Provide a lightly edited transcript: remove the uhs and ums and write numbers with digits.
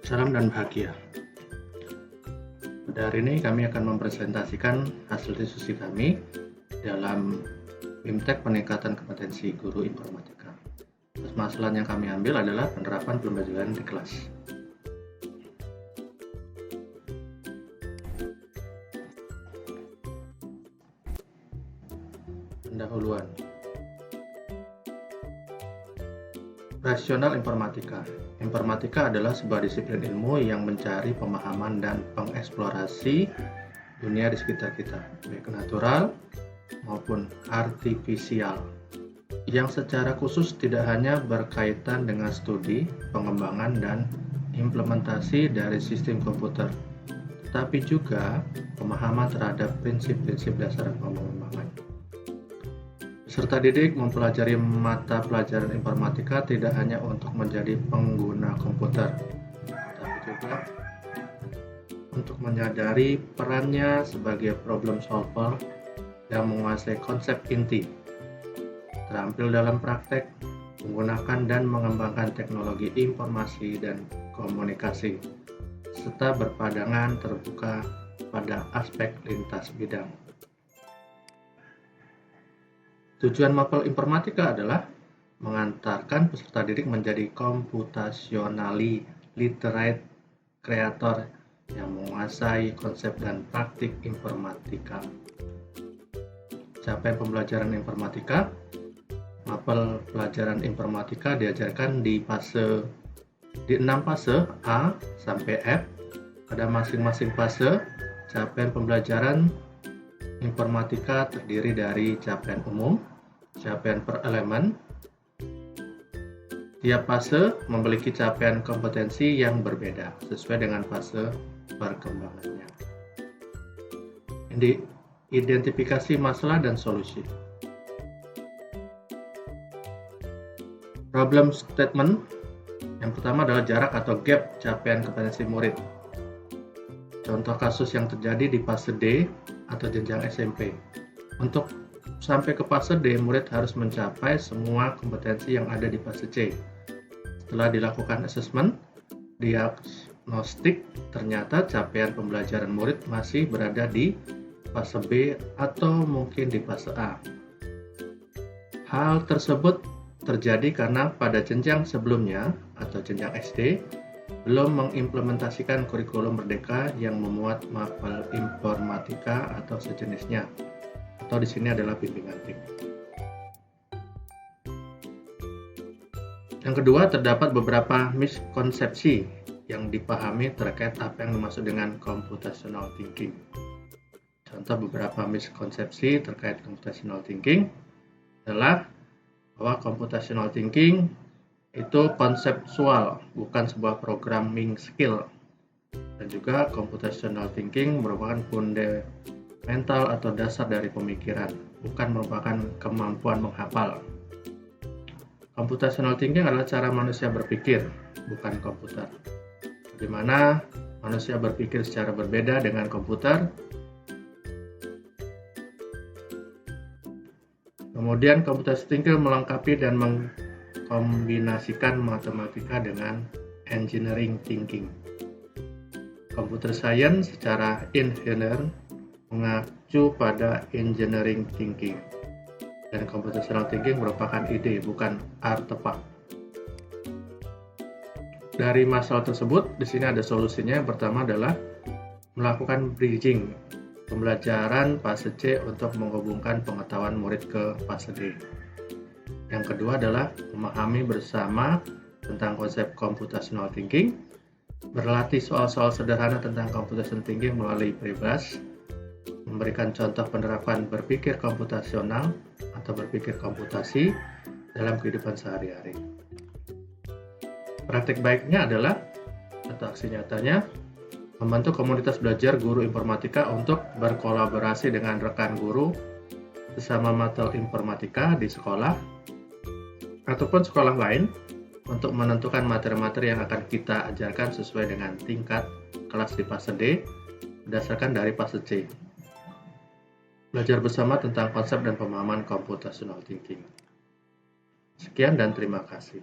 Salam dan bahagia. Pada hari ini kami akan mempresentasikan hasil diskusi kami dalam BIMTEK peningkatan kompetensi guru informatika. Permasalahan yang kami ambil adalah penerapan pembelajaran di kelas. Pendahuluan. Rasional informatika. Informatika adalah sebuah disiplin ilmu yang mencari pemahaman dan pengeksplorasi dunia di sekitar kita, baik natural maupun artifisial, yang secara khusus tidak hanya berkaitan dengan studi, pengembangan, dan implementasi dari sistem komputer, tetapi juga pemahaman terhadap prinsip-prinsip dasar pengembangan. Peserta didik mempelajari mata pelajaran informatika tidak hanya untuk menjadi pengguna komputer, tapi juga untuk menyadari perannya sebagai problem solver yang menguasai konsep inti, terampil dalam praktek, menggunakan dan mengembangkan teknologi informasi dan komunikasi, serta berpandangan terbuka pada aspek lintas bidang. Tujuan mapel informatika adalah mengantarkan peserta didik menjadi computationally literate creator yang menguasai konsep dan praktik informatika. Capaian pembelajaran informatika. Mapel pelajaran informatika diajarkan di 6 fase A sampai F. Pada masing-masing fase, capaian pembelajaran informatika terdiri dari capaian umum, capaian per elemen. Tiap fase memiliki capaian kompetensi yang berbeda sesuai dengan fase perkembangannya. Identifikasi masalah dan solusi. Problem statement. Yang pertama adalah jarak atau gap capaian kompetensi murid. Contoh kasus yang terjadi di fase D atau jenjang SMP. Untuk sampai ke fase D, murid harus mencapai semua kompetensi yang ada di fase C. Setelah dilakukan asesmen, diagnostik, ternyata capaian pembelajaran murid masih berada di fase B atau mungkin di fase A. Hal tersebut terjadi karena pada jenjang sebelumnya atau jenjang SD belum mengimplementasikan kurikulum merdeka yang memuat mapel informatika atau sejenisnya, atau di sini adalah bimbingan tim. Yang kedua, terdapat beberapa miskonsepsi yang dipahami terkait apa yang dimaksud dengan computational thinking. Contoh beberapa miskonsepsi terkait computational thinking adalah bahwa computational thinking itu konseptual, bukan sebuah programming skill. Dan juga computational thinking merupakan fundamental atau dasar dari pemikiran, bukan merupakan kemampuan menghafal. Computational thinking adalah cara manusia berpikir, bukan komputer. Di mana manusia berpikir secara berbeda dengan komputer. Kemudian computational thinking melengkapi dan mengkombinasikan matematika dengan engineering thinking. Computer science secara inherent mengacu pada engineering thinking. Dan computational thinking merupakan ide, bukan artefak. Dari masalah tersebut, di sini ada solusinya. Yang pertama adalah melakukan bridging pembelajaran fase C untuk menghubungkan pengetahuan murid ke fase D. Yang kedua adalah memahami bersama tentang konsep computational thinking, berlatih soal-soal sederhana tentang computational thinking melalui peribahasa, memberikan contoh penerapan berpikir komputasional atau berpikir komputasi dalam kehidupan sehari-hari. Praktik baiknya adalah, atau aksi nyatanya, membentuk komunitas belajar guru informatika untuk berkolaborasi dengan rekan guru sesama mata informatika di sekolah ataupun sekolah lain untuk menentukan materi-materi yang akan kita ajarkan sesuai dengan tingkat kelas di fase D berdasarkan dari fase C. Belajar bersama tentang konsep dan pemahaman computational thinking. Sekian dan terima kasih.